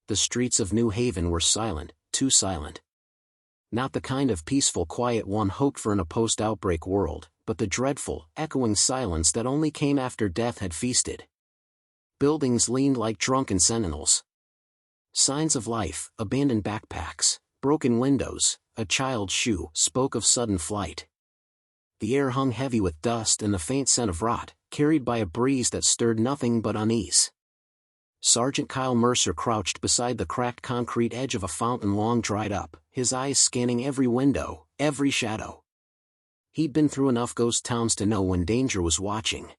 The streets of New Haven were silent, too silent. Not the kind of peaceful quiet one hoped for in a post-outbreak world, but the dreadful, echoing silence that only came after death had feasted. Buildings leaned like drunken sentinels. Signs of life, abandoned backpacks, broken windows, a child's shoe spoke of sudden flight. The air hung heavy with dust and the faint scent of rot, carried by a breeze that stirred nothing but unease. Sergeant Kyle Mercer crouched beside the cracked concrete edge of a fountain long dried up, his eyes scanning every window, every shadow. He'd been through enough ghost towns to know when danger was watching.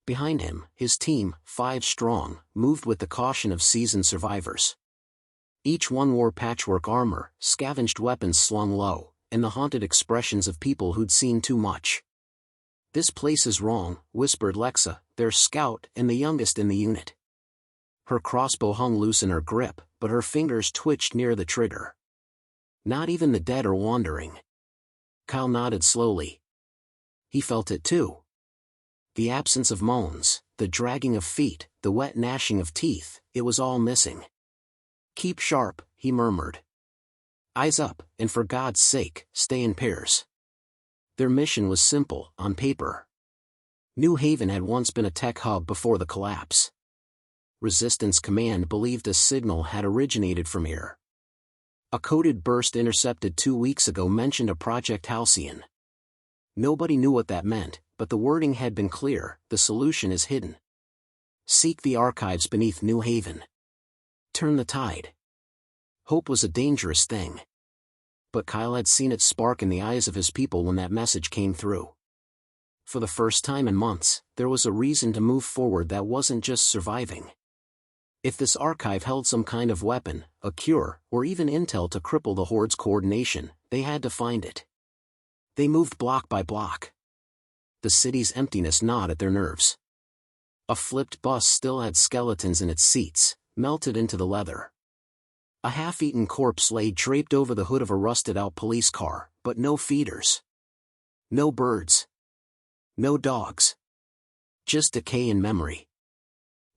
Behind him, his team, 5 strong, moved with the caution of seasoned survivors. Each one wore patchwork armor, scavenged weapons slung low, and the haunted expressions of people who'd seen too much. "This place is wrong," whispered Lexa, their scout and the youngest in the unit. Her crossbow hung loose in her grip, but her fingers twitched near the trigger. "Not even the dead are wandering." Kyle nodded slowly. He felt it too. The absence of moans, the dragging of feet, the wet gnashing of teeth, it was all missing. "Keep sharp," he murmured. "Eyes up, and for God's sake, stay in pairs." Their mission was simple, on paper. New Haven had once been a tech hub before the collapse. Resistance Command believed a signal had originated from here. A coded burst intercepted 2 weeks ago mentioned a Project Halcyon. Nobody knew what that meant, but the wording had been clear: the solution is hidden. Seek the archives beneath New Haven. Turn the tide. Hope was a dangerous thing. But Kyle had seen it spark in the eyes of his people when that message came through. For the first time in months, there was a reason to move forward that wasn't just surviving. If this archive held some kind of weapon, a cure, or even intel to cripple the Horde's coordination, they had to find it. They moved block by block. The city's emptiness gnawed at their nerves. A flipped bus still had skeletons in its seats, melted into the leather. A half-eaten corpse lay draped over the hood of a rusted-out police car, but no feeders. No birds. No dogs. Just decay and memory.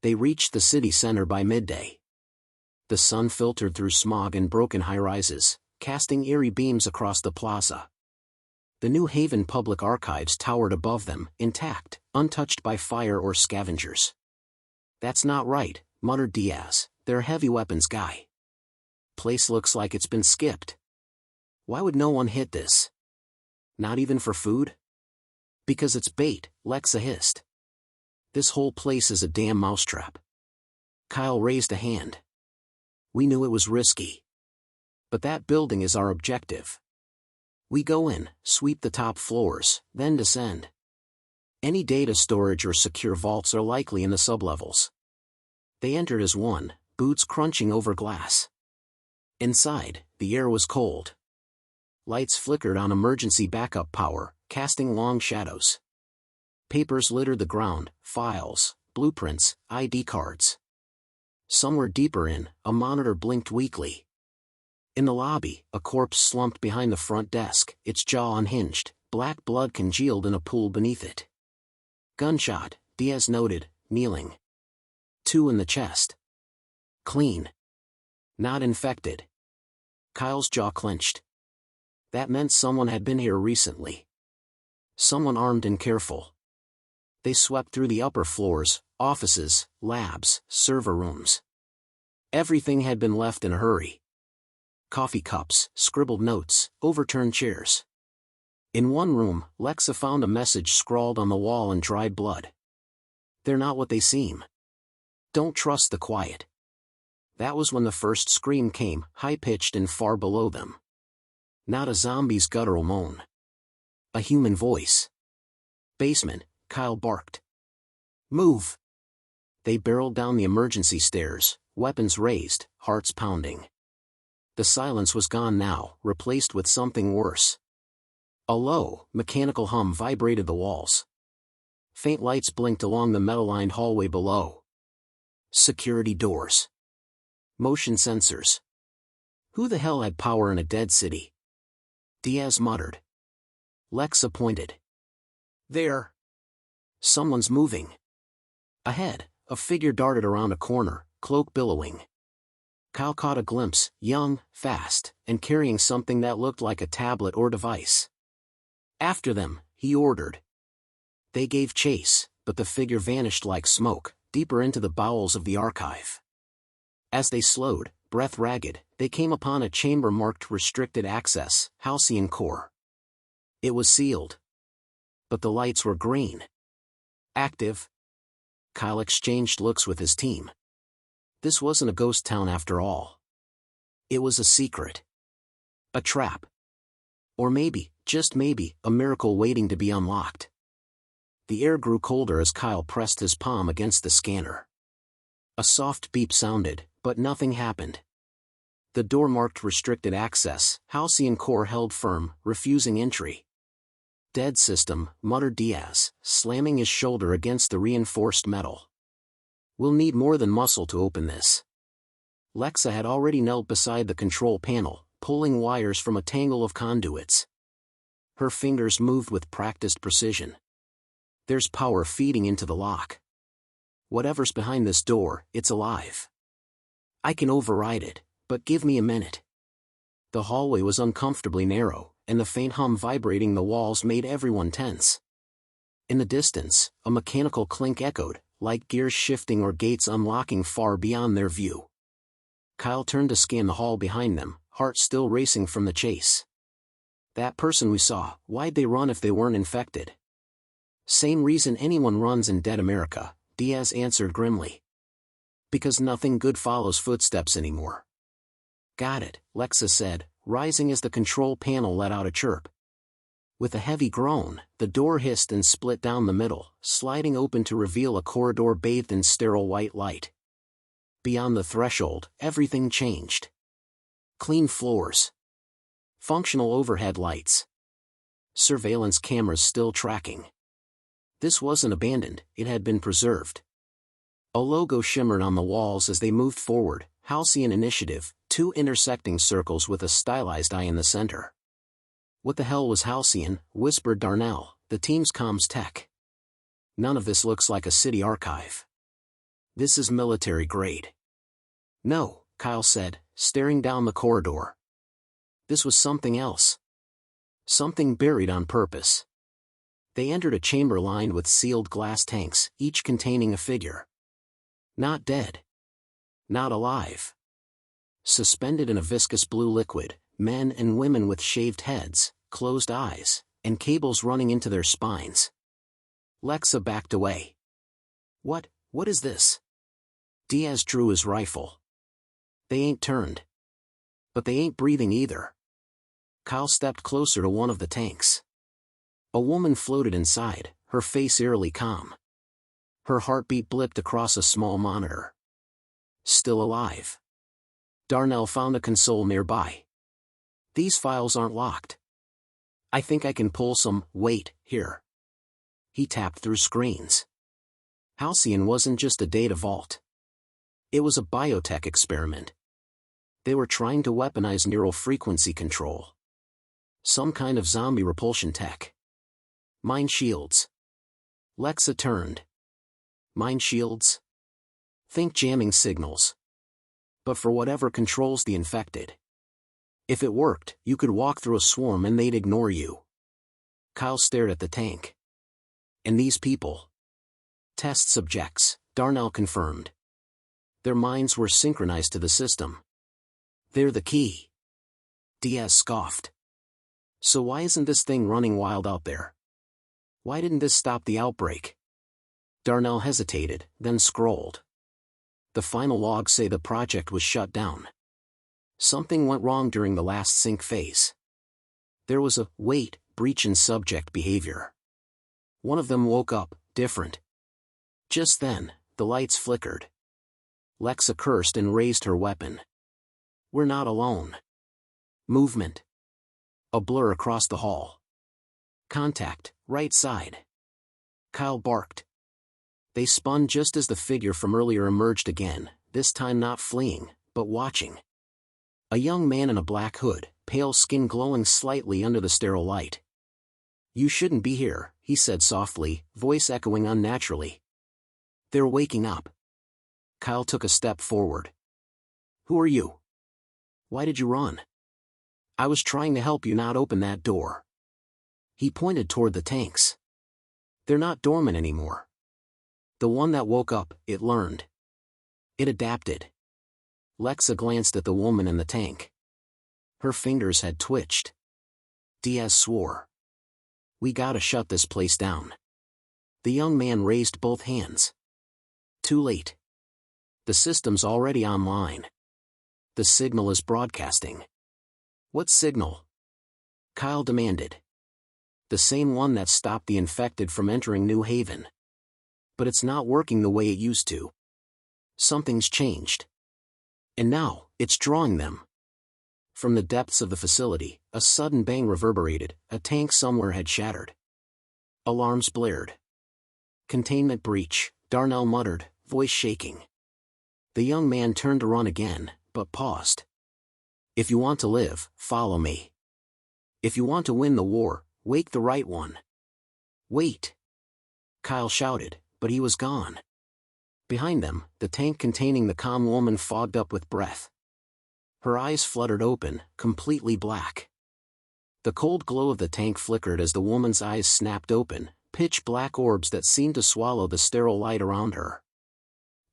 They reached the city center by midday. The sun filtered through smog and broken high-rises, casting eerie beams across the plaza. The New Haven Public Archives towered above them, intact, untouched by fire or scavengers. "That's not right," muttered Diaz, their heavy weapons guy. "Place looks like it's been skipped. Why would no one hit this? Not even for food?" "Because it's bait," Lexa hissed. "This whole place is a damn mousetrap." Kyle raised a hand. "We knew it was risky. But that building is our objective. We go in, sweep the top floors, then descend. Any data storage or secure vaults are likely in the sublevels." They entered as one, boots crunching over glass. Inside, the air was cold. Lights flickered on emergency backup power, casting long shadows. Papers littered the ground, files, blueprints, ID cards. Somewhere deeper in, a monitor blinked weakly. In the lobby, a corpse slumped behind the front desk, its jaw unhinged, black blood congealed in a pool beneath it. "Gunshot," Diaz noted, kneeling. 2 in the chest. "Clean. Not infected." Kyle's jaw clenched. That meant someone had been here recently. Someone armed and careful. They swept through the upper floors, offices, labs, server rooms. Everything had been left in a hurry. Coffee cups, scribbled notes, overturned chairs. In one room, Lexa found a message scrawled on the wall in dried blood. "They're not what they seem. Don't trust the quiet." That was when the first scream came, high-pitched and far below them. Not a zombie's guttural moan. A human voice. "Basement," Kyle barked. "Move!" They barreled down the emergency stairs, weapons raised, hearts pounding. The silence was gone now, replaced with something worse. A low, mechanical hum vibrated the walls. Faint lights blinked along the metal-lined hallway below. Security doors. Motion sensors. Who the hell had power in a dead city? Diaz muttered. Lexa pointed. "There. Someone's moving." Ahead, a figure darted around a corner, cloak billowing. Kyle caught a glimpse, young, fast, and carrying something that looked like a tablet or device. "After them," he ordered. They gave chase, but the figure vanished like smoke, deeper into the bowels of the archive. As they slowed, breath ragged, they came upon a chamber marked Restricted Access, Halcyon Core. It was sealed. But the lights were green. Active. Kyle exchanged looks with his team. This wasn't a ghost town after all. It was a secret. A trap. Or maybe, just maybe, a miracle waiting to be unlocked. The air grew colder as Kyle pressed his palm against the scanner. A soft beep sounded, but nothing happened. The door marked Restricted Access, Halcyon Core held firm, refusing entry. "Dead system," muttered Diaz, slamming his shoulder against the reinforced metal. "We'll need more than muscle to open this." Lexa had already knelt beside the control panel, pulling wires from a tangle of conduits. Her fingers moved with practiced precision. "There's power feeding into the lock. Whatever's behind this door, it's alive. I can override it, but give me a minute." The hallway was uncomfortably narrow, and the faint hum vibrating the walls made everyone tense. In the distance, a mechanical clink echoed, like gears shifting or gates unlocking far beyond their view. Kyle turned to scan the hall behind them, heart still racing from the chase. "That person we saw, why'd they run if they weren't infected?" "Same reason anyone runs in dead America," Diaz answered grimly. "Because nothing good follows footsteps anymore." "Got it," Lexa said, rising as the control panel let out a chirp. With a heavy groan, the door hissed and split down the middle, sliding open to reveal a corridor bathed in sterile white light. Beyond the threshold, everything changed. Clean floors. Functional overhead lights. Surveillance cameras still tracking. This wasn't abandoned, it had been preserved. A logo shimmered on the walls as they moved forward, Halcyon Initiative, two intersecting circles with a stylized eye in the center. "What the hell was Halcyon?" whispered Darnell, the team's comms tech. "None of this looks like a city archive. This is military grade." "No," Kyle said, staring down the corridor. "This was something else. Something buried on purpose." They entered a chamber lined with sealed glass tanks, each containing a figure. Not dead. Not alive. Suspended in a viscous blue liquid, men and women with shaved heads, closed eyes, and cables running into their spines. Lexa backed away. What is this?" Diaz drew his rifle. "They ain't turned. But they ain't breathing either." Kyle stepped closer to one of the tanks. A woman floated inside, her face eerily calm. Her heartbeat blipped across a small monitor. Still alive. Darnell found a console nearby. "These files aren't locked. I think I can pull some. Wait, here." He tapped through screens. Halcyon wasn't just a data vault. It was a biotech experiment. They were trying to weaponize neural frequency control. Some kind of zombie repulsion tech. Mind shields. Lexa turned. Mind shields? Think jamming signals. But for whatever controls the infected. If it worked, you could walk through a swarm and they'd ignore you. Kyle stared at the tank. "And these people?" "Test subjects," Darnell confirmed. "Their minds were synchronized to the system. They're the key." Diaz scoffed. "So why isn't this thing running wild out there? Why didn't this stop the outbreak?" Darnell hesitated, then scrolled. The final logs say the project was shut down. Something went wrong during the last sync phase. There was a breach in subject behavior. One of them woke up, different. Just then, the lights flickered. Lexa cursed and raised her weapon. "We're not alone." Movement. A blur across the hall. "Contact, right side." Kyle barked. They spun just as the figure from earlier emerged again, this time not fleeing, but watching. A young man in a black hood, pale skin glowing slightly under the sterile light. "You shouldn't be here," he said softly, voice echoing unnaturally. "They're waking up." Kyle took a step forward. Who are you? Why did you run? I was trying to help you not open that door. He pointed toward the tanks. They're not dormant anymore. The one that woke up, it learned. It adapted. Lexa glanced at the woman in the tank. Her fingers had twitched. Diaz swore. We gotta shut this place down. The young man raised both hands. Too late. The system's already online. The signal is broadcasting. What signal? Kyle demanded. The same one that stopped the infected from entering New Haven. But it's not working the way it used to. Something's changed. And now, it's drawing them. From the depths of the facility, a sudden bang reverberated, a tank somewhere had shattered. Alarms blared. Containment breach, Darnell muttered, voice shaking. The young man turned to run again, but paused. If you want to live, follow me. If you want to win the war, wake the right one. Wait! Kyle shouted, but he was gone. Behind them, the tank containing the calm woman fogged up with breath. Her eyes fluttered open, completely black. The cold glow of the tank flickered as the woman's eyes snapped open, pitch-black orbs that seemed to swallow the sterile light around her.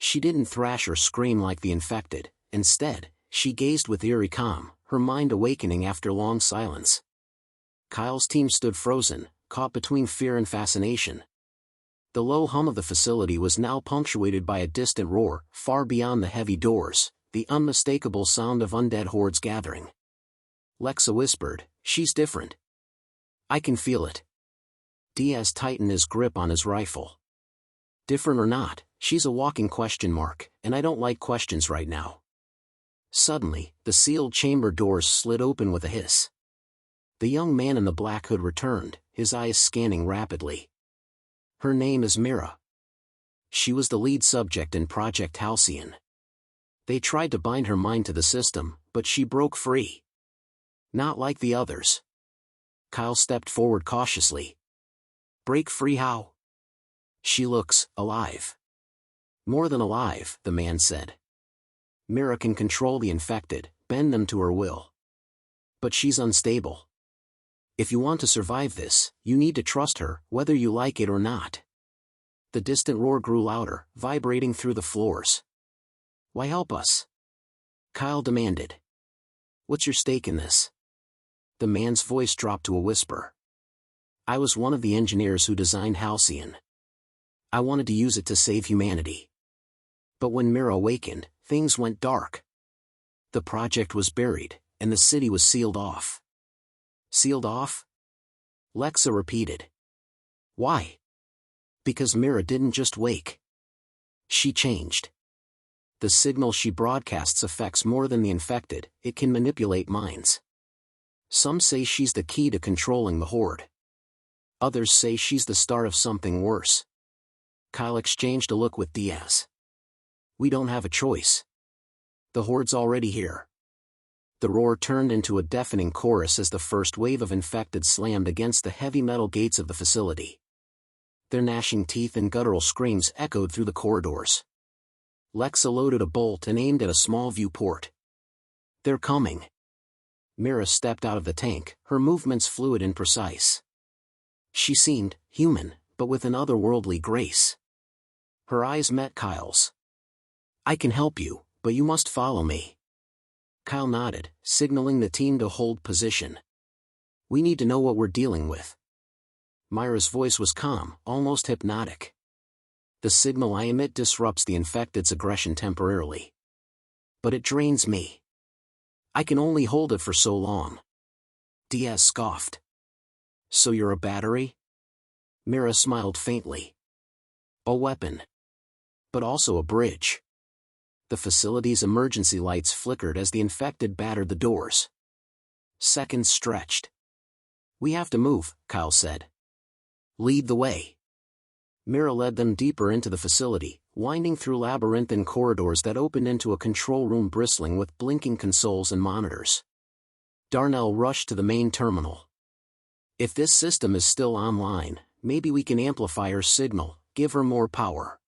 She didn't thrash or scream like the infected. Instead, she gazed with eerie calm, her mind awakening after long silence. Kyle's team stood frozen, caught between fear and fascination. The low hum of the facility was now punctuated by a distant roar, far beyond the heavy doors, the unmistakable sound of undead hordes gathering. Lexa whispered, "She's different. I can feel it." Diaz tightened his grip on his rifle. Different or not, she's a walking question mark, and I don't like questions right now. Suddenly, the sealed chamber doors slid open with a hiss. The young man in the black hood returned, his eyes scanning rapidly. Her name is Mira. She was the lead subject in Project Halcyon. They tried to bind her mind to the system, but she broke free. Not like the others. Kyle stepped forward cautiously. Break free how? She looks alive. More than alive, the man said. Mira can control the infected, bend them to her will. But she's unstable. If you want to survive this, you need to trust her, whether you like it or not. The distant roar grew louder, vibrating through the floors. Why help us? Kyle demanded. What's your stake in this? The man's voice dropped to a whisper. I was one of the engineers who designed Halcyon. I wanted to use it to save humanity. But when Mira awakened, things went dark. The project was buried, and the city was sealed off. Sealed off? Lexa repeated. Why? Because Mira didn't just wake. She changed. The signal she broadcasts affects more than the infected, it can manipulate minds. Some say she's the key to controlling the horde. Others say she's the start of something worse. Kyle exchanged a look with Diaz. We don't have a choice. The horde's already here. The roar turned into a deafening chorus as the first wave of infected slammed against the heavy metal gates of the facility. Their gnashing teeth and guttural screams echoed through the corridors. Lexa loaded a bolt and aimed at a small viewport. They're coming. Mira stepped out of the tank, her movements fluid and precise. She seemed human, but with an otherworldly grace. Her eyes met Kyle's. I can help you, but you must follow me. Kyle nodded, signaling the team to hold position. We need to know what we're dealing with. Myra's voice was calm, almost hypnotic. The signal I emit disrupts the infected's aggression temporarily. But it drains me. I can only hold it for so long. Diaz scoffed. So you're a battery? Mira smiled faintly. A weapon. But also a bridge. The facility's emergency lights flickered as the infected battered the doors. Seconds stretched. We have to move, Kyle said. Lead the way. Mira led them deeper into the facility, winding through labyrinthine corridors that opened into a control room bristling with blinking consoles and monitors. Darnell rushed to the main terminal. If this system is still online, maybe we can amplify her signal, give her more power.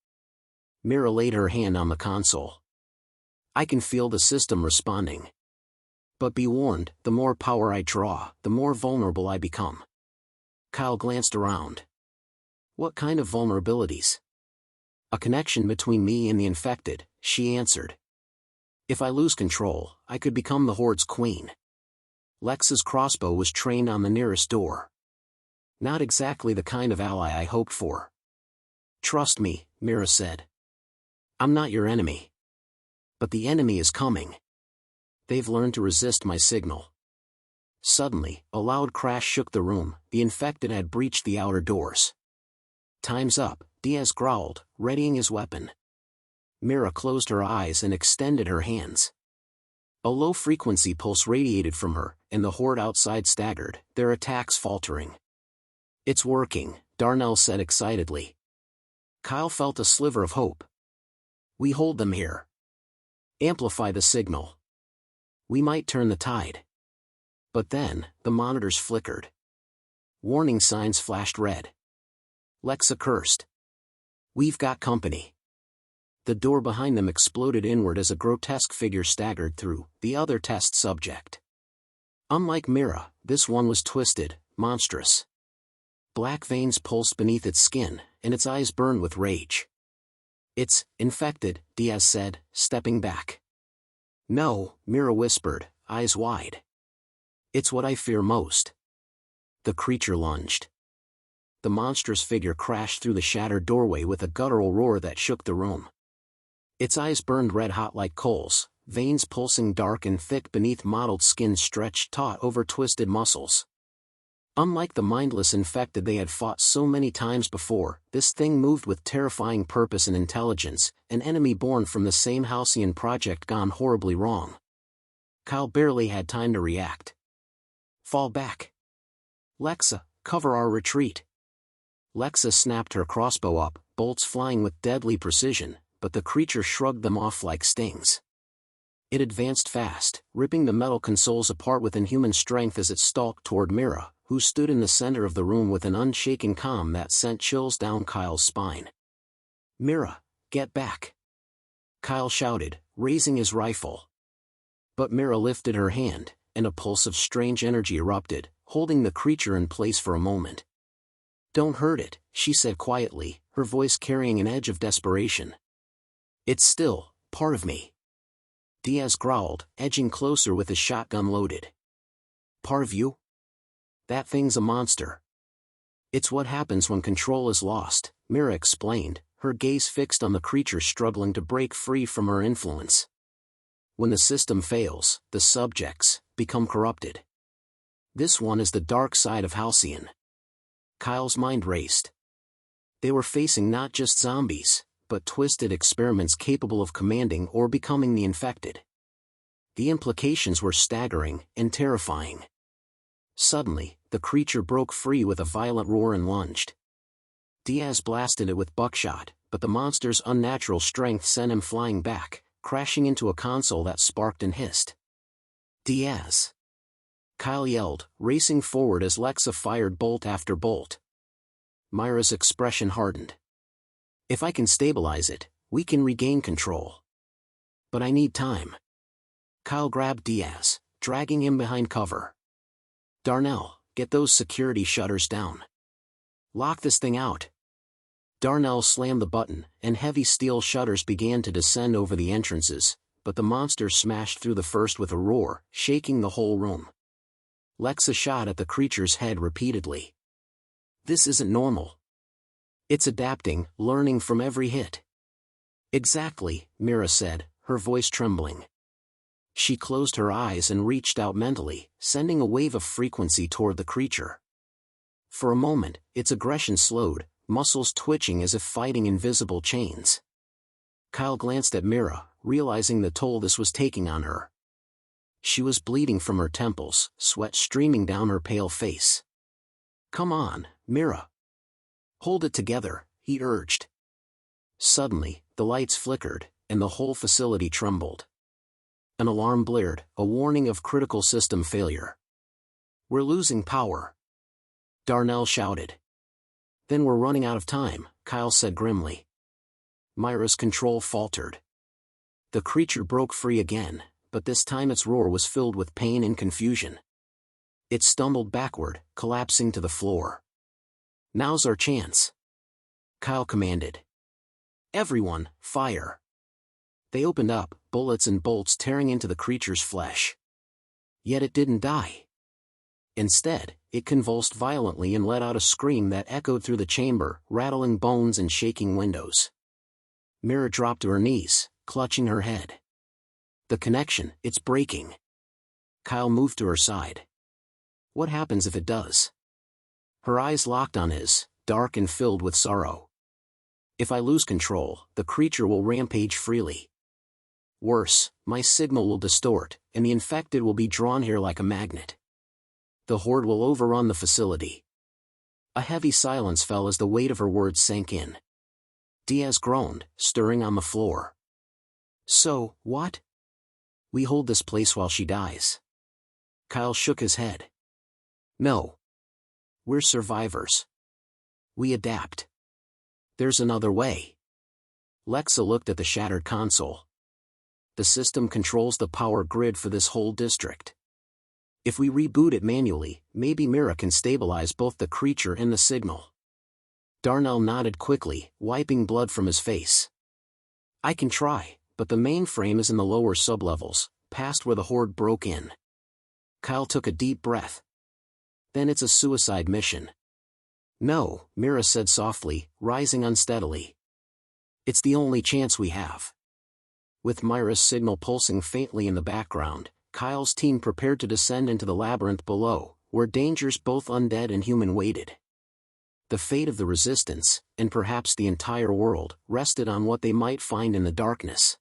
Mira laid her hand on the console. I can feel the system responding. But be warned, the more power I draw, the more vulnerable I become. Kyle glanced around. What kind of vulnerabilities? A connection between me and the infected, she answered. If I lose control, I could become the Horde's queen. Lex's crossbow was trained on the nearest door. Not exactly the kind of ally I hoped for. Trust me, Mira said. I'm not your enemy. But the enemy is coming. They've learned to resist my signal. Suddenly, a loud crash shook the room. The infected had breached the outer doors. Time's up, Diaz growled, readying his weapon. Mira closed her eyes and extended her hands. A low-frequency pulse radiated from her, and the Horde outside staggered, their attacks faltering. It's working, Darnell said excitedly. Kyle felt a sliver of hope. We hold them here. Amplify the signal. We might turn the tide. But then, the monitors flickered. Warning signs flashed red. Lexa cursed. We've got company. The door behind them exploded inward as a grotesque figure staggered through, the other test subject. Unlike Mira, this one was twisted, monstrous. Black veins pulsed beneath its skin, and its eyes burned with rage. It's infected, Diaz said, stepping back. No, Mira whispered, eyes wide. It's what I fear most. The creature lunged. The monstrous figure crashed through the shattered doorway with a guttural roar that shook the room. Its eyes burned red-hot like coals, veins pulsing dark and thick beneath mottled skin stretched taut over twisted muscles. Unlike the mindless infected they had fought so many times before, this thing moved with terrifying purpose and intelligence, an enemy born from the same Halcyon project gone horribly wrong. Kyle barely had time to react. Fall back. Lexa, cover our retreat. Lexa snapped her crossbow up, bolts flying with deadly precision, but the creature shrugged them off like stings. It advanced fast, ripping the metal consoles apart with inhuman strength as it stalked toward Mira, who stood in the center of the room with an unshaken calm that sent chills down Kyle's spine. Mira, get back! Kyle shouted, raising his rifle. But Mira lifted her hand, and a pulse of strange energy erupted, holding the creature in place for a moment. Don't hurt it, she said quietly, her voice carrying an edge of desperation. It's still part of me. Diaz growled, edging closer with his shotgun loaded. Part of you? That thing's a monster. It's what happens when control is lost, Mira explained, her gaze fixed on the creature struggling to break free from her influence. When the system fails, the subjects become corrupted. This one is the dark side of Halcyon. Kyle's mind raced. They were facing not just zombies, but twisted experiments capable of commanding or becoming the infected. The implications were staggering and terrifying. Suddenly, the creature broke free with a violent roar and lunged. Diaz blasted it with buckshot, but the monster's unnatural strength sent him flying back, crashing into a console that sparked and hissed. Diaz! Kyle yelled, racing forward as Lexa fired bolt after bolt. Myra's expression hardened. If I can stabilize it, we can regain control. But I need time. Kyle grabbed Diaz, dragging him behind cover. Darnell, get those security shutters down. Lock this thing out. Darnell slammed the button, and heavy steel shutters began to descend over the entrances, but the monster smashed through the first with a roar, shaking the whole room. Lexa shot at the creature's head repeatedly. This isn't normal. It's adapting, learning from every hit. Exactly, Mira said, her voice trembling. She closed her eyes and reached out mentally, sending a wave of frequency toward the creature. For a moment, its aggression slowed, muscles twitching as if fighting invisible chains. Kyle glanced at Mira, realizing the toll this was taking on her. She was bleeding from her temples, sweat streaming down her pale face. Come on, Mira. Hold it together, he urged. Suddenly, the lights flickered, and the whole facility trembled. An alarm blared, a warning of critical system failure. We're losing power. Darnell shouted. Then we're running out of time, Kyle said grimly. Myra's control faltered. The creature broke free again, but this time its roar was filled with pain and confusion. It stumbled backward, collapsing to the floor. "Now's our chance," Kyle commanded. "Everyone, fire." They opened up, bullets and bolts tearing into the creature's flesh. Yet it didn't die. Instead, it convulsed violently and let out a scream that echoed through the chamber, rattling bones and shaking windows. Mira dropped to her knees, clutching her head. "The connection, it's breaking." Kyle moved to her side. "What happens if it does?" Her eyes locked on his, dark and filled with sorrow. "If I lose control, the creature will rampage freely. Worse, my signal will distort, and the infected will be drawn here like a magnet. The horde will overrun the facility." A heavy silence fell as the weight of her words sank in. Diaz groaned, stirring on the floor. "So, what?" "We hold this place while she dies." Kyle shook his head. "No. We're survivors. We adapt. There's another way." Lexa looked at the shattered console. "The system controls the power grid for this whole district. If we reboot it manually, maybe Mira can stabilize both the creature and the signal." Darnell nodded quickly, wiping blood from his face. "I can try, but the mainframe is in the lower sublevels, past where the horde broke in." Kyle took a deep breath. "Then it's a suicide mission." "No," Mira said softly, rising unsteadily. "It's the only chance we have." With Myra's signal pulsing faintly in the background, Kyle's team prepared to descend into the labyrinth below, where dangers both undead and human waited. The fate of the resistance, and perhaps the entire world, rested on what they might find in the darkness.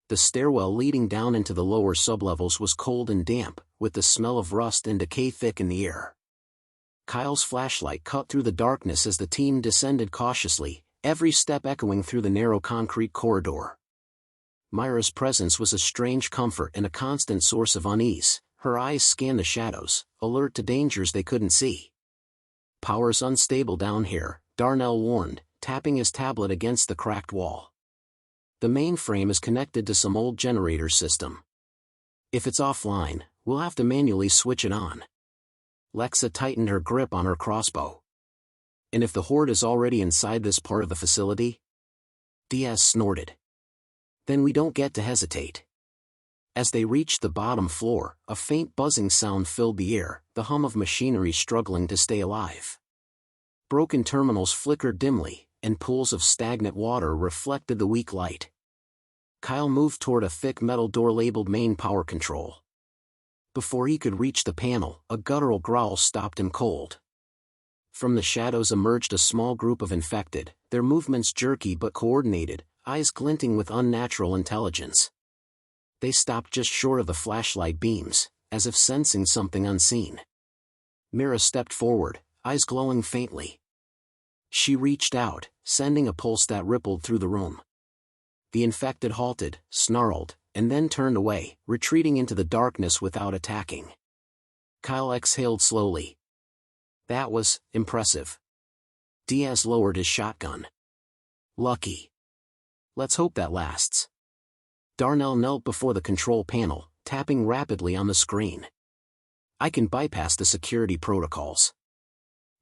The stairwell leading down into the lower sublevels was cold and damp, with the smell of rust and decay thick in the air. Kyle's flashlight cut through the darkness as the team descended cautiously, every step echoing through the narrow concrete corridor. Myra's presence was a strange comfort and a constant source of unease. Her eyes scanned the shadows, alert to dangers they couldn't see. "Power's unstable down here," Darnell warned, tapping his tablet against the cracked wall. "The mainframe is connected to some old generator system. If it's offline, we'll have to manually switch it on." Lexa tightened her grip on her crossbow. "And if the horde is already inside this part of the facility?" Diaz snorted. "Then we don't get to hesitate." As they reached the bottom floor, a faint buzzing sound filled the air, the hum of machinery struggling to stay alive. Broken terminals flickered dimly, and pools of stagnant water reflected the weak light. Kyle moved toward a thick metal door labeled Main Power Control. Before he could reach the panel, a guttural growl stopped him cold. From the shadows emerged a small group of infected, their movements jerky but coordinated, eyes glinting with unnatural intelligence. They stopped just short of the flashlight beams, as if sensing something unseen. Mira stepped forward, eyes glowing faintly. She reached out, sending a pulse that rippled through the room. The infected halted, snarled, and then turned away, retreating into the darkness without attacking. Kyle exhaled slowly. That was impressive. Diaz lowered his shotgun. "Lucky. Let's hope that lasts." Darnell knelt before the control panel, tapping rapidly on the screen. "I can bypass the security protocols.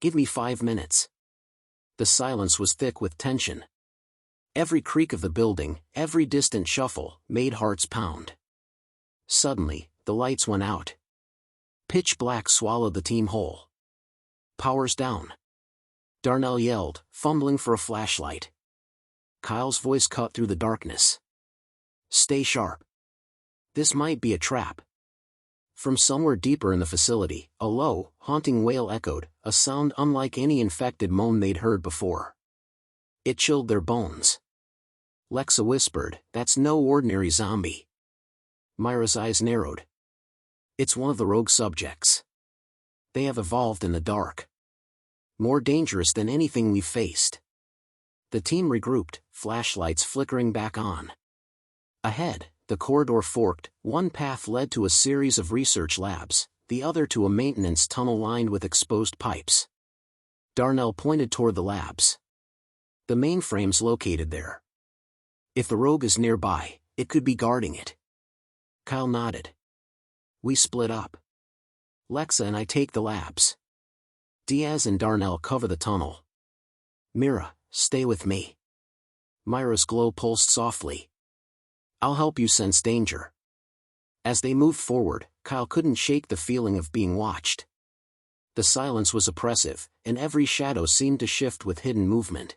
Give me 5 minutes." The silence was thick with tension. Every creak of the building, every distant shuffle, made hearts pound. Suddenly, the lights went out. Pitch black swallowed the team whole. "Power's down," Darnell yelled, fumbling for a flashlight. Kyle's voice cut through the darkness. "Stay sharp. This might be a trap." From somewhere deeper in the facility, a low, haunting wail echoed, a sound unlike any infected moan they'd heard before. It chilled their bones. Lexa whispered, "That's no ordinary zombie." Myra's eyes narrowed. "It's one of the rogue subjects. They have evolved in the dark. More dangerous than anything we've faced." The team regrouped, flashlights flickering back on. Ahead, the corridor forked, one path led to a series of research labs, the other to a maintenance tunnel lined with exposed pipes. Darnell pointed toward the labs. "The mainframe's located there. If the rogue is nearby, It could be guarding it. Kyle nodded. We split up. Lexa and I take the labs. Diaz and Darnell cover the tunnel. Mira, stay with me. Myra's glow pulsed softly. I'll help you sense danger. As they moved forward, Kyle couldn't shake the feeling of being watched. The silence was oppressive, and every shadow seemed to shift with hidden movement.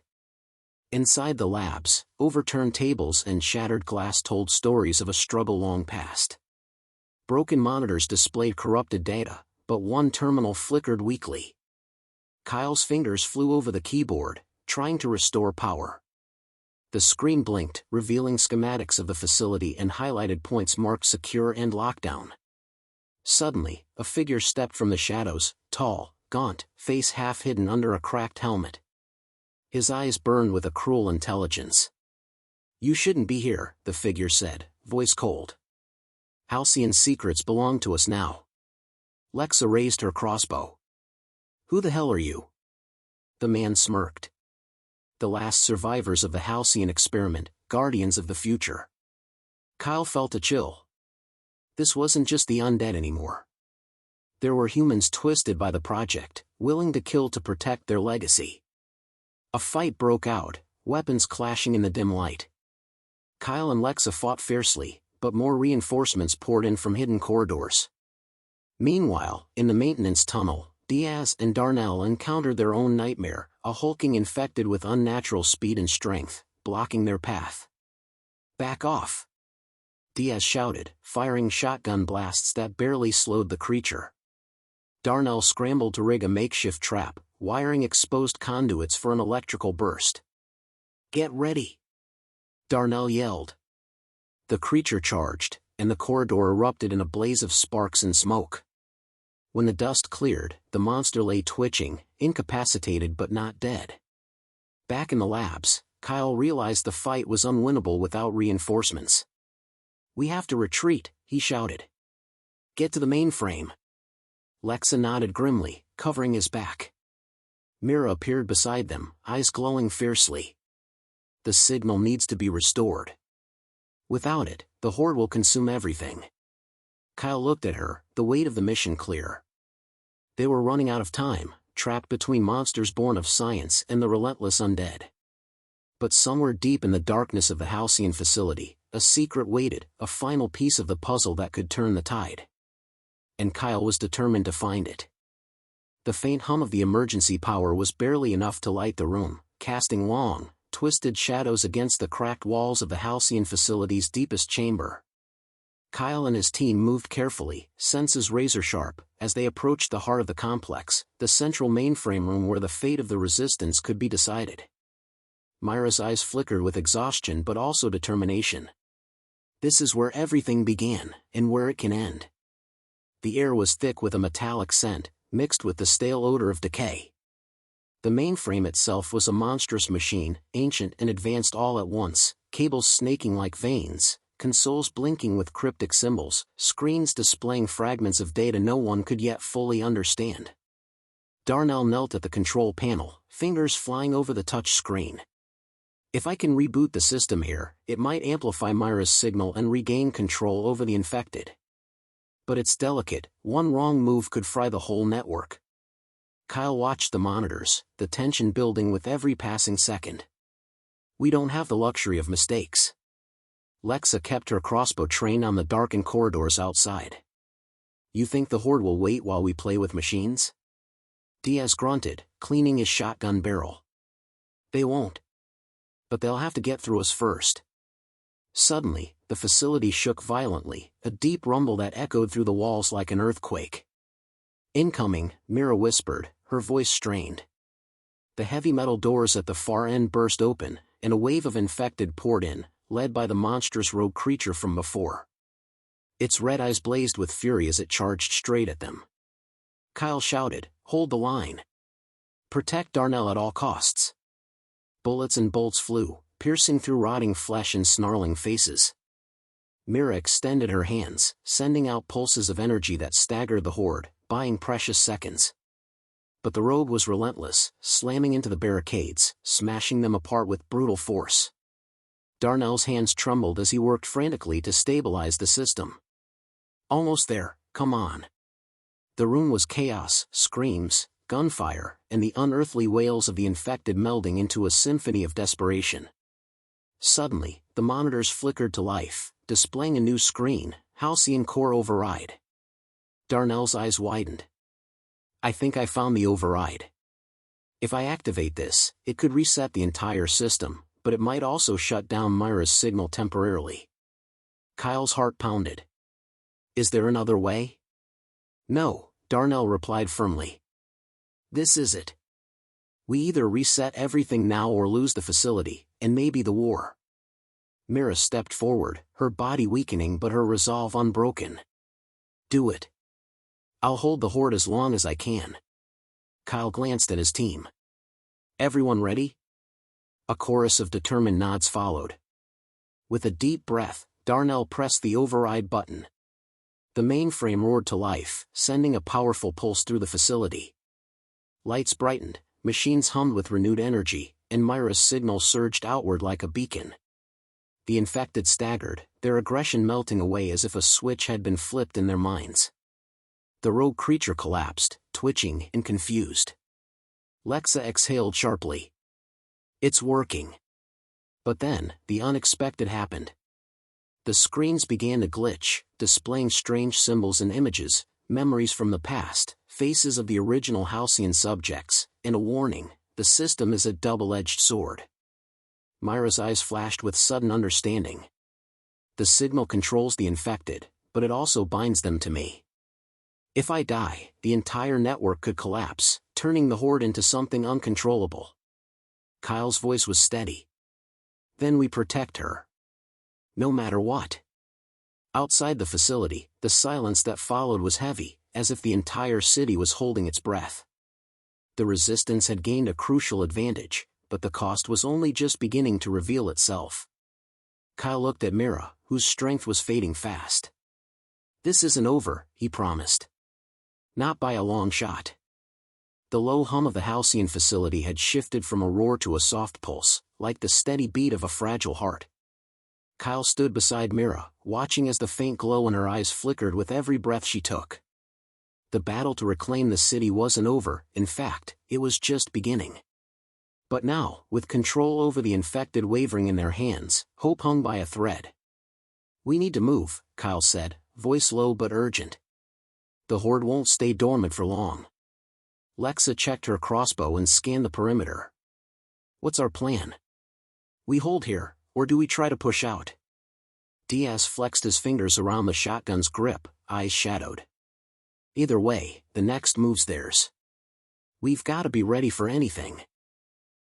Inside the labs, overturned tables and shattered glass told stories of a struggle long past. Broken monitors displayed corrupted data, but one terminal flickered weakly. Kyle's fingers flew over the keyboard, trying to restore power. The screen blinked, revealing schematics of the facility and highlighted points marked secure and lockdown. Suddenly, a figure stepped from the shadows, tall, gaunt, face half hidden under a cracked helmet. His eyes burned with a cruel intelligence. You shouldn't be here, the figure said, voice cold. Halcyon secrets belong to us now. Lexa raised her crossbow. Who the hell are you? The man smirked. The last survivors of the Halcyon experiment, guardians of the future. Kyle felt a chill. This wasn't just the undead anymore. There were humans twisted by the project, willing to kill to protect their legacy. A fight broke out, weapons clashing in the dim light. Kyle and Lexa fought fiercely, but more reinforcements poured in from hidden corridors. Meanwhile, in the maintenance tunnel, Diaz and Darnell encountered their own nightmare, a hulking infected with unnatural speed and strength, blocking their path. Back off! Diaz shouted, firing shotgun blasts that barely slowed the creature. Darnell scrambled to rig a makeshift trap, wiring exposed conduits for an electrical burst. Get ready! Darnell yelled. The creature charged, and the corridor erupted in a blaze of sparks and smoke. When the dust cleared, the monster lay twitching, incapacitated but not dead. Back in the labs, Kyle realized the fight was unwinnable without reinforcements. We have to retreat, he shouted. Get to the mainframe. Lexa nodded grimly, covering his back. Mira appeared beside them, eyes glowing fiercely. The signal needs to be restored. Without it, the horde will consume everything. Kyle looked at her, the weight of the mission clear. They were running out of time, trapped between monsters born of science and the relentless undead. But somewhere deep in the darkness of the Halcyon facility, a secret waited, a final piece of the puzzle that could turn the tide. And Kyle was determined to find it. The faint hum of the emergency power was barely enough to light the room, casting long, twisted shadows against the cracked walls of the Halcyon facility's deepest chamber. Kyle and his team moved carefully, senses razor-sharp, as they approached the heart of the complex, the central mainframe room where the fate of the resistance could be decided. Myra's eyes flickered with exhaustion but also determination. This is where everything began, and where it can end. The air was thick with a metallic scent, mixed with the stale odor of decay. The mainframe itself was a monstrous machine, ancient and advanced all at once, cables snaking like veins, consoles blinking with cryptic symbols, screens displaying fragments of data no one could yet fully understand. Darnell knelt at the control panel, fingers flying over the touch screen. If I can reboot the system here, it might amplify Myra's signal and regain control over the infected. But it's delicate, one wrong move could fry the whole network. Kyle watched the monitors, the tension building with every passing second. We don't have the luxury of mistakes. Lexa kept her crossbow trained on the darkened corridors outside. You think the horde will wait while we play with machines? Diaz grunted, cleaning his shotgun barrel. They won't. But they'll have to get through us first. Suddenly, the facility shook violently, a deep rumble that echoed through the walls like an earthquake. Incoming, Mira whispered, her voice strained. The heavy metal doors at the far end burst open, and a wave of infected poured in, led by the monstrous rogue creature from before. Its red eyes blazed with fury as it charged straight at them. Kyle shouted, "Hold the line. Protect Darnell at all costs." Bullets and bolts flew, piercing through rotting flesh and snarling faces. Mira extended her hands, sending out pulses of energy that staggered the horde, buying precious seconds. But the rogue was relentless, slamming into the barricades, smashing them apart with brutal force. Darnell's hands trembled as he worked frantically to stabilize the system. Almost there, come on. The room was chaos, screams, gunfire, and the unearthly wails of the infected melding into a symphony of desperation. Suddenly, the monitors flickered to life, displaying a new screen, Halcyon Core Override. Darnell's eyes widened. I think I found the override. If I activate this, it could reset the entire system, but it might also shut down Myra's signal temporarily. Kyle's heart pounded. Is there another way? No, Darnell replied firmly. This is it. We either reset everything now or lose the facility, and maybe the war. Myra stepped forward, her body weakening but her resolve unbroken. Do it. I'll hold the horde as long as I can. Kyle glanced at his team. Everyone ready? A chorus of determined nods followed. With a deep breath, Darnell pressed the override button. The mainframe roared to life, sending a powerful pulse through the facility. Lights brightened, machines hummed with renewed energy, and Myra's signal surged outward like a beacon. The infected staggered, their aggression melting away as if a switch had been flipped in their minds. The rogue creature collapsed, twitching and confused. Lexa exhaled sharply. It's working. But then, the unexpected happened. The screens began to glitch, displaying strange symbols and images, memories from the past, faces of the original Halcyon subjects, and a warning: the system is a double-edged sword. Myra's eyes flashed with sudden understanding. The signal controls the infected, but it also binds them to me. If I die, the entire network could collapse, turning the horde into something uncontrollable. Kyle's voice was steady. Then we protect her. No matter what. Outside the facility, the silence that followed was heavy, as if the entire city was holding its breath. The resistance had gained a crucial advantage, but the cost was only just beginning to reveal itself. Kyle looked at Myra, whose strength was fading fast. This isn't over, he promised. Not by a long shot. The low hum of the Halcyon facility had shifted from a roar to a soft pulse, like the steady beat of a fragile heart. Kyle stood beside Myra, watching as the faint glow in her eyes flickered with every breath she took. The battle to reclaim the city wasn't over, in fact, it was just beginning. But now, with control over the infected wavering in their hands, hope hung by a thread. We need to move, Kyle said, voice low but urgent. The horde won't stay dormant for long. Lexa checked her crossbow and scanned the perimeter. What's our plan? We hold here, or do we try to push out? Diaz flexed his fingers around the shotgun's grip, eyes shadowed. Either way, the next move's theirs. We've got to be ready for anything.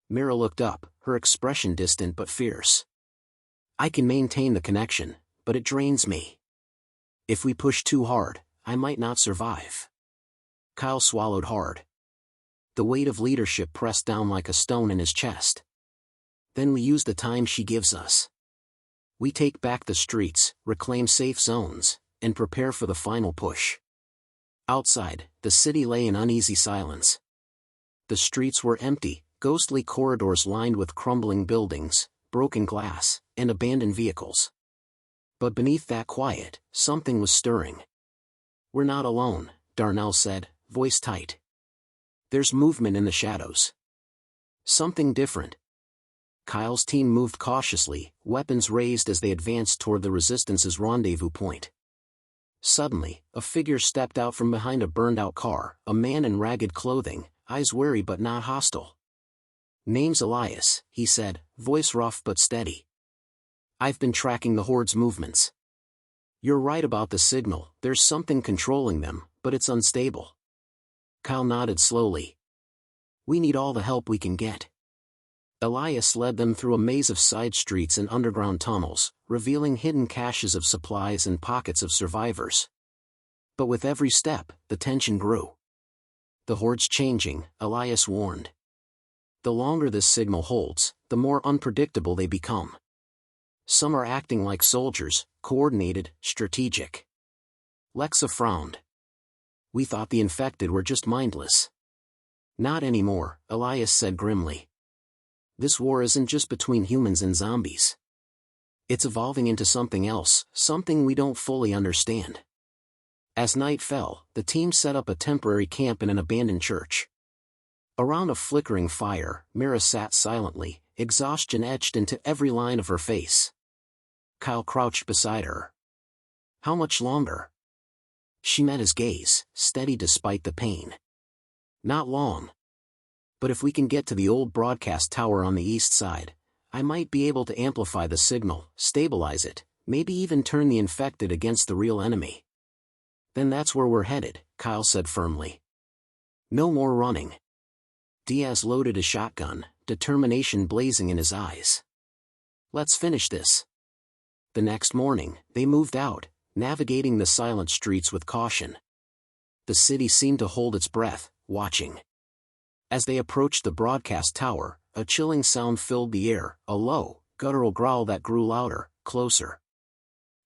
Myra looked up, her expression distant but fierce. I can maintain the connection, but it drains me. If we push too hard, I might not survive. Kyle swallowed hard. The weight of leadership pressed down like a stone in his chest. Then we use the time she gives us. We take back the streets, reclaim safe zones, and prepare for the final push. Outside, the city lay in uneasy silence. The streets were empty, ghostly corridors lined with crumbling buildings, broken glass, and abandoned vehicles. But beneath that quiet, something was stirring. We're not alone, Darnell said, voice tight. There's movement in the shadows. Something different. Kyle's team moved cautiously, weapons raised as they advanced toward the Resistance's rendezvous point. Suddenly, a figure stepped out from behind a burned-out car, a man in ragged clothing, eyes wary but not hostile. Name's Elias, he said, voice rough but steady. I've been tracking the horde's movements. You're right about the signal, there's something controlling them, but it's unstable. Kyle nodded slowly. We need all the help we can get. Elias led them through a maze of side streets and underground tunnels, revealing hidden caches of supplies and pockets of survivors. But with every step, the tension grew. The horde's changing, Elias warned. The longer this signal holds, the more unpredictable they become. Some are acting like soldiers, coordinated, strategic. Lexa frowned. We thought the infected were just mindless. Not anymore, Elias said grimly. This war isn't just between humans and zombies. It's evolving into something else, something we don't fully understand. As night fell, the team set up a temporary camp in an abandoned church. Around a flickering fire, Mira sat silently, exhaustion etched into every line of her face. Kyle crouched beside her. How much longer? She met his gaze, steady despite the pain. Not long. But if we can get to the old broadcast tower on the east side, I might be able to amplify the signal, stabilize it, maybe even turn the infected against the real enemy. Then that's where we're headed, Kyle said firmly. No more running. Diaz loaded his shotgun, determination blazing in his eyes. Let's finish this. The next morning, they moved out, navigating the silent streets with caution. The city seemed to hold its breath, watching. As they approached the broadcast tower, a chilling sound filled the air, a low, guttural growl that grew louder, closer.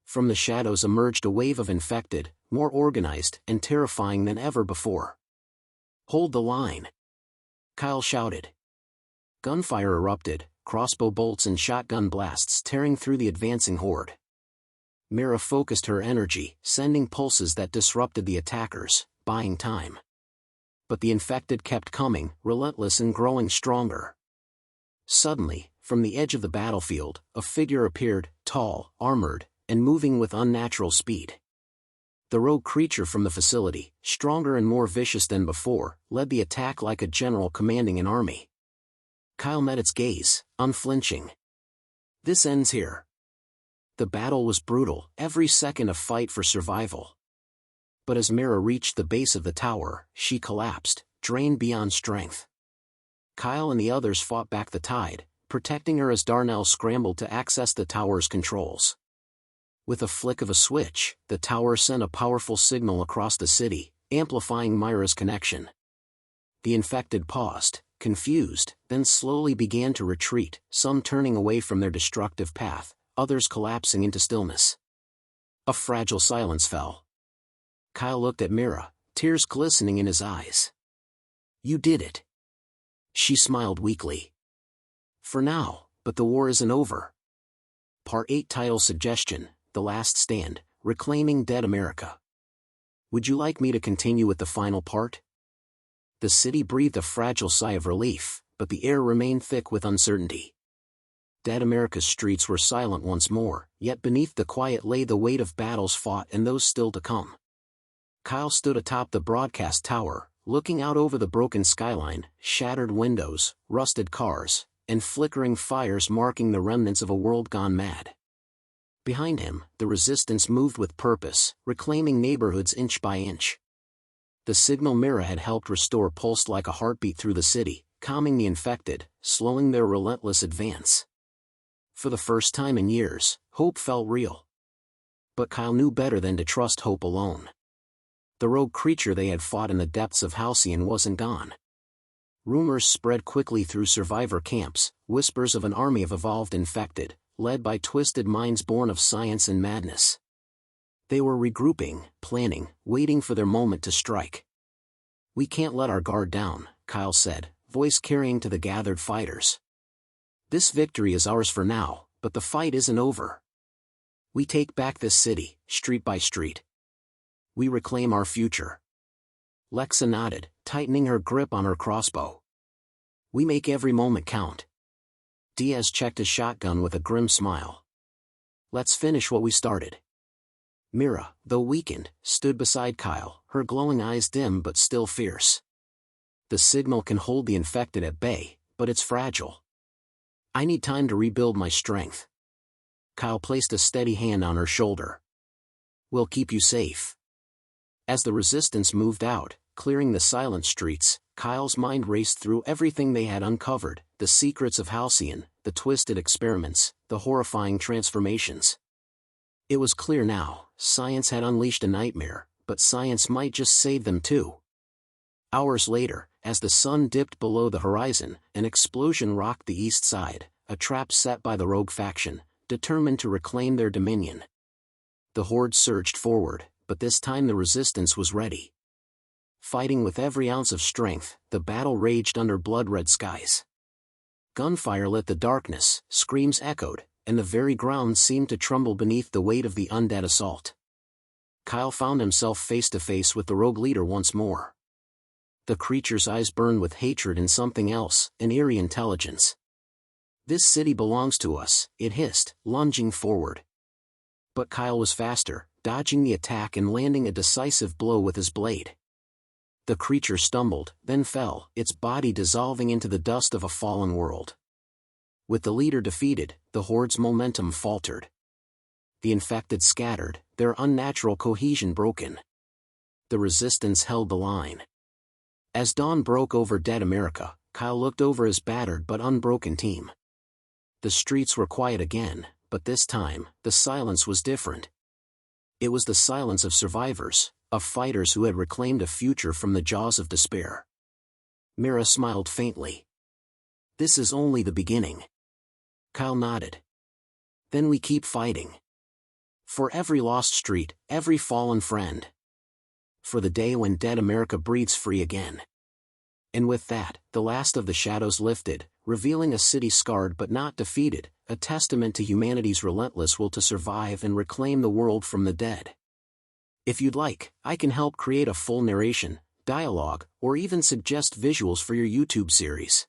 From the shadows emerged a wave of infected, more organized and terrifying than ever before. Hold the line! Kyle shouted. Gunfire erupted, crossbow bolts and shotgun blasts tearing through the advancing horde. Mira focused her energy, sending pulses that disrupted the attackers, buying time. But the infected kept coming, relentless and growing stronger. Suddenly, from the edge of the battlefield, a figure appeared, tall, armored, and moving with unnatural speed. The rogue creature from the facility, stronger and more vicious than before, led the attack like a general commanding an army. Kyle met its gaze, unflinching. This ends here. The battle was brutal, every second a fight for survival. But as Mira reached the base of the tower, she collapsed, drained beyond strength. Kyle and the others fought back the tide, protecting her as Darnell scrambled to access the tower's controls. With a flick of a switch, the tower sent a powerful signal across the city, amplifying Myra's connection. The infected paused, confused, then slowly began to retreat, some turning away from their destructive path, others collapsing into stillness. A fragile silence fell. Kyle looked at Mira, tears glistening in his eyes. You did it. She smiled weakly. For now, but the war isn't over. Part 8 title suggestion, The Last Stand, Reclaiming Dead America. Would you like me to continue with the final part? The city breathed a fragile sigh of relief, but the air remained thick with uncertainty. Dead America's streets were silent once more, yet beneath the quiet lay the weight of battles fought and those still to come. Kyle stood atop the broadcast tower, looking out over the broken skyline, shattered windows, rusted cars, and flickering fires marking the remnants of a world gone mad. Behind him, the resistance moved with purpose, reclaiming neighborhoods inch by inch. The signal Mira had helped restore pulsed like a heartbeat through the city, calming the infected, slowing their relentless advance. For the first time in years, hope felt real. But Kyle knew better than to trust hope alone. The rogue creature they had fought in the depths of Halcyon wasn't gone. Rumors spread quickly through survivor camps, whispers of an army of evolved infected, led by twisted minds born of science and madness. They were regrouping, planning, waiting for their moment to strike. We can't let our guard down, Kyle said, voice carrying to the gathered fighters. This victory is ours for now, but the fight isn't over. We take back this city, street by street. We reclaim our future. Lexa nodded, tightening her grip on her crossbow. We make every moment count. Diaz checked his shotgun with a grim smile. Let's finish what we started. Mira, though weakened, stood beside Kyle, her glowing eyes dim but still fierce. The signal can hold the infected at bay, but it's fragile. I need time to rebuild my strength. Kyle placed a steady hand on her shoulder. We'll keep you safe. As the resistance moved out, clearing the silent streets, Kyle's mind raced through everything they had uncovered, the secrets of Halcyon, the twisted experiments, the horrifying transformations. It was clear now, science had unleashed a nightmare, but science might just save them too. Hours later, as the sun dipped below the horizon, an explosion rocked the east side, a trap set by the rogue faction, determined to reclaim their dominion. The horde surged forward, but this time the resistance was ready. Fighting with every ounce of strength, the battle raged under blood-red skies. Gunfire lit the darkness, screams echoed, and the very ground seemed to tremble beneath the weight of the undead assault. Kyle found himself face to face with the rogue leader once more. The creature's eyes burned with hatred and something else, an eerie intelligence. "This city belongs to us," it hissed, lunging forward. But Kyle was faster, dodging the attack and landing a decisive blow with his blade. The creature stumbled, then fell, its body dissolving into the dust of a fallen world. With the leader defeated, the horde's momentum faltered. The infected scattered, their unnatural cohesion broken. The resistance held the line. As dawn broke over dead America, Kyle looked over his battered but unbroken team. The streets were quiet again, but this time, the silence was different. It was the silence of survivors, of fighters who had reclaimed a future from the jaws of despair. Mira smiled faintly. "This is only the beginning." Kyle nodded. "Then we keep fighting. For every lost street, every fallen friend. For the day when dead America breathes free again." And with that, the last of the shadows lifted, revealing a city scarred but not defeated, a testament to humanity's relentless will to survive and reclaim the world from the dead. If you'd like, I can help create a full narration, dialogue, or even suggest visuals for your YouTube series.